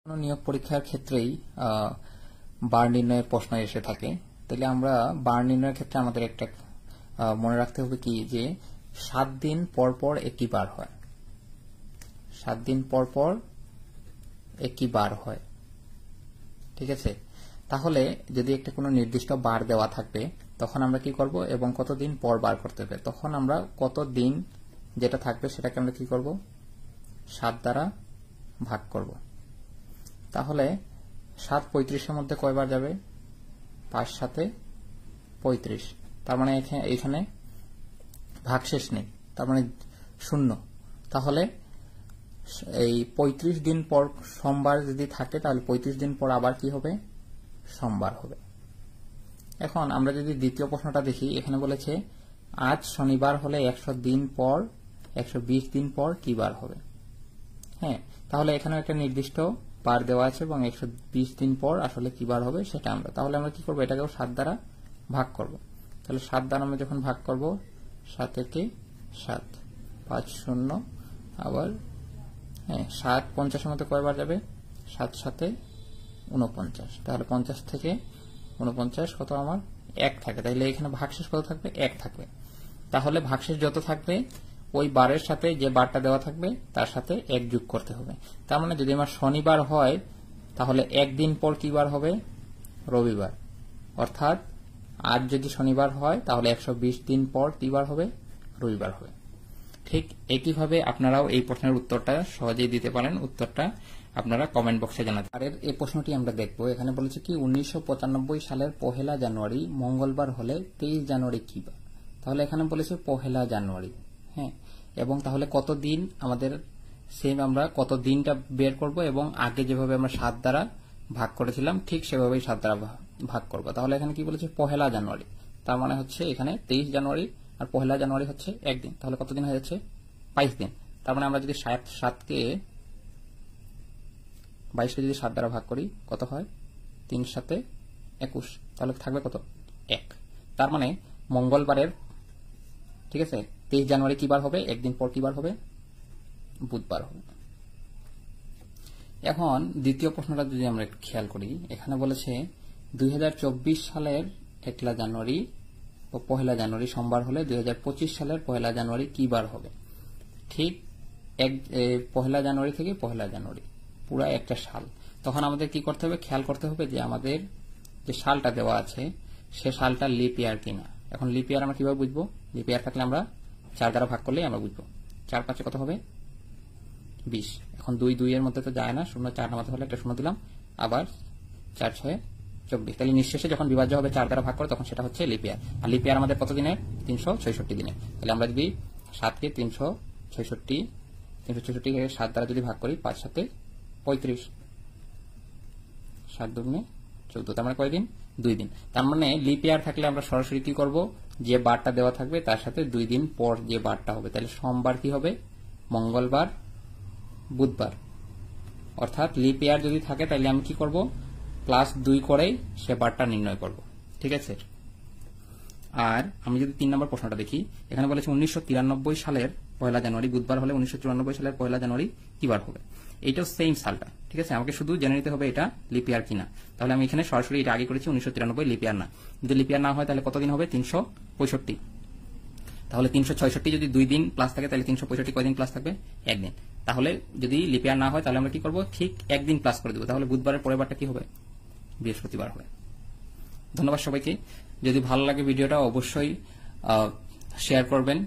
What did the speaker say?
কোনো নিয়োগ পরীক্ষার ক্ষেত্রেই বার নির্ণয়ের প্রশ্ন এসে থাকে। তাহলে আমরা বার নির্ণয়ের ক্ষেত্রে আমাদের একটা মনে রাখতে হবে কি যে 7 দিন পর পর একটি বার হয়। 7 দিন পর পর একটি বার হয়, ঠিক আছে। তাহলে যদি একটা কোনো নির্দিষ্ট বার দেওয়া থাকবে তখন আমরা কি করব এবং কতদিন পর বার করতে হবে, তখন আমরা কত দিন যেটা থাকবে সেটাকে আমরা কি করব 7 দ্বারা ভাগ করব। তাহলে 7 35 এর মধ্যে কয়বার যাবে? 5 7 35। তার মানে এখানে ভাগশেষ নেই, তার মানে 0। তাহলে এই 35 দিন পর সোমবার যদি থাকে তাহলে 35 দিন পর আবার কি হবে? সোমবার হবে। এখন আমরা যদি দ্বিতীয় প্রশ্নটা দেখি, এখানে বলেছে আজ শনিবার হলে 100 দিন পর 120 দিন পর কি বার হবে? হ্যাঁ, তাহলে এখানে একটা নির্দিষ্ট বার দেওয়া আছে এবং 120 দিন পর আসলে কি বার হবে সেটা তাহলে আমরা কি করব, এটাকেও 7 দ্বারা ভাগ করব। তাহলে 7 দ্বারা আমরা যখন ভাগ করব 7 একে 7 5 0 আবার 7 50 এর মধ্যে কয়বার যাবে? 7 7 49। তাহলে 50 থেকে 49 কত আমার 1 থাকে। তাহলে এখানে ভাগশেষ কত থাকবে? 1 থাকবে। তাহলে ভাগশেষ যত থাকবে ওই বারের সাথে যে বারটা দেওয়া থাকবে তার সাথে 1 যোগ করতে হবে। তার মানে যদি আমার শনিবার হয় তাহলে 1 দিন পর কি বার হবে? রবিবার। অর্থাৎ আজ যদি শনিবার হয় তাহলে 120 দিন পর কি বার হবে? রবিবার হবে। ঠিক একইভাবে আপনারাও এই প্রশ্নের উত্তরটা সহজেই দিতে পারেন। উত্তরটা আপনারা কমেন্ট বক্সে জানাতে পারেন। এই প্রশ্নটি আমরা দেখব। এখানে বলেছে কি 1995 সালের 1 জানুয়ারি মঙ্গলবার হলে 23 জানুয়ারি কি বার? তাহলে এখানে বলেছে 1 জানুয়ারি। হ্যাঁ, এবং তাহলে কত দিন আমাদের সেম আমরা কত দিনটা বের করব এবং আগে যেভাবে আমরা 7 দ্বারা ভাগ করেছিলাম ঠিক সেভাবেই 7 দ্বারা ভাগ করব। তাহলে এখানে কি বলেছে 1 জানুয়ারি, তার মানে হচ্ছে এখানে 23 জানুয়ারি আর 1 জানুয়ারি হচ্ছে একদিন। তাহলে কত দিন হয়ে যাচ্ছে? 22 দিন। তার মানে আমরা যদি 7কে 22কে যদি 7 দ্বারা ভাগ করি কত হয়? 3 7 21। তাহলে থাকবে কত? 1। তার মানে মঙ্গলবারের, ঠিক আছে, 23 জানুয়ারি কি বার হবে? একদিন পর কি বার হবে? বুধবার হবে। এখন দ্বিতীয় প্রশ্নটা যদি আমরা একটু খেয়াল করি, এখানে বলেছে 2024 সালের 1 জানুয়ারি ও 1 জানুয়ারি সোমবার হলে 2025 সালের 1 জানুয়ারি কি বার হবে? ঠিক 1 জানুয়ারি থেকে 1 জানুয়ারি পুরা একটা সাল। তখন আমাদের কি করতে হবে? খেয়াল করতে হবে যে আমাদের যে সালটা দেওয়া আছে সে সালটা লিপ ইয়ার কিনা। এখন লিপ ইয়ার আমরা কিভাবে বুঝবো? লিপ ইয়ার থাকলে আমরা 4 দ্বারা ভাগ করলেই আমরা বুঝবো। 4 5 কত হবে? 20। এখন 2 2 এর মধ্যে তো যায় না, 0 4 নামাতে হলে একটা 0 দিলাম, আবার 4 6 24। তাহলে নিঃশেষে যখন বিভাজ্য হবে 4 দ্বারা ভাগ করে তখন সেটা হচ্ছে লিপ ইয়ার। আর লিপ ইয়ার আমাদের কত দিনের? 366 দিনে। তাহলে আমরা যদি 7কে 366 কে 7 দ্বারা যদি ভাগ করি 5 7 35, 7 2 14, তার মানে কয়দিন? 2 দিন। তার মানে লিপ ইয়ার থাকলে আমরা সরাসরি কি করব, যে বারটা দেওয়া থাকবে তার সাথে 2 দিন পর যে বারটা হবে, তাহলে সোমবার কি হবে? মঙ্গলবার বুধবার। অর্থাৎ লিপ ইয়ার যদি থাকে তাহলে আমি কি করব? +2 করেই সে বারটা নির্ণয় করব, ঠিক আছে। আর আমি যদি 3 নম্বর প্রশ্নটা দেখি, এখানে বলেছে 1993 সালের 1 জানুয়ারি বুধবার হলে 1994 সালের 1 জানুয়ারি কি বার হবে? এইটাও সেম সালটা, ঠিক আছে। আমাকে শুধু জেনে নিতে হবে এটা লিপ ইয়ার কিনা। তাহলে আমি এখানে সরাসরি এটা আগে করেছি 1993 লিপ ইয়ার না। যদি লিপ ইয়ার না হয় তাহলে কতদিন হবে? 365। তাহলে 366 যদি 2 দিন প্লাস থাকে তাহলে 365 কয়দিন প্লাস থাকবে? 1 দিন। তাহলে যদি লিপ ইয়ার না হয় তাহলে আমরা কি করব? ঠিক 1 দিন প্লাস করে দেব। তাহলে বুধবারের পরের বারটা কি হবে? বৃহস্পতিবার হবে। ধন্যবাদ সবাইকে। যদি ভালো লাগে ভিডিওটা অবশ্যই শেয়ার করবেন।